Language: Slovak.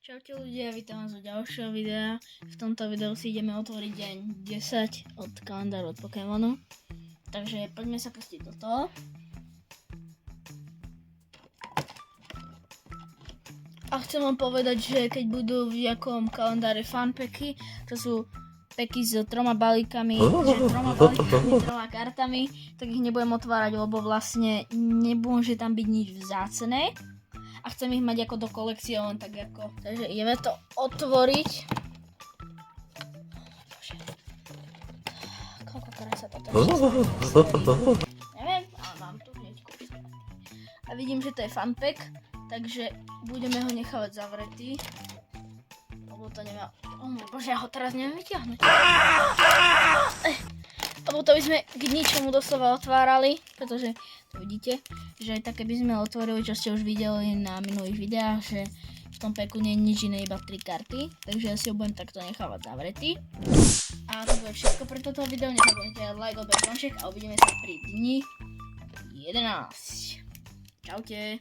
Čaute ľudia, vítam vás u ďalšieho videa. V tomto videu si ideme otvoriť deň 10 od kalendáru od Pokémonu. Takže poďme sa pustiť do toho. A chcem vám povedať, že keď budú v nejakom kalendári fanpacky, to sú packy s 3 balíkami, troma kartami, tak ich nebudem otvárať, lebo vlastne nemôže tam byť nič vzácne. A chcem ich mať ako do kolekcie, len tak ako. Takže ideme to otvoriť. Koľkokrát sa toto neviem, ale mám tu hneď kus. A vidím, že to je fanpack, takže budeme ho nechávať zavretý. Lebo to nemá... Oh môj bože, ja ho teraz neviem vyťahnuť. Lebo to by sme k ničomu doslova otvárali, pretože to vidíte, že aj tak keby sme otvorili, čo ste už videli na minulých videách, že v tom packu nie je nič iné, iba 3 karty, takže ja si ho budem takto nechávať zavretý. A to bude všetko pre toto video, nezabudnite like, odber, a uvidíme sa pri dni 11. Čaute.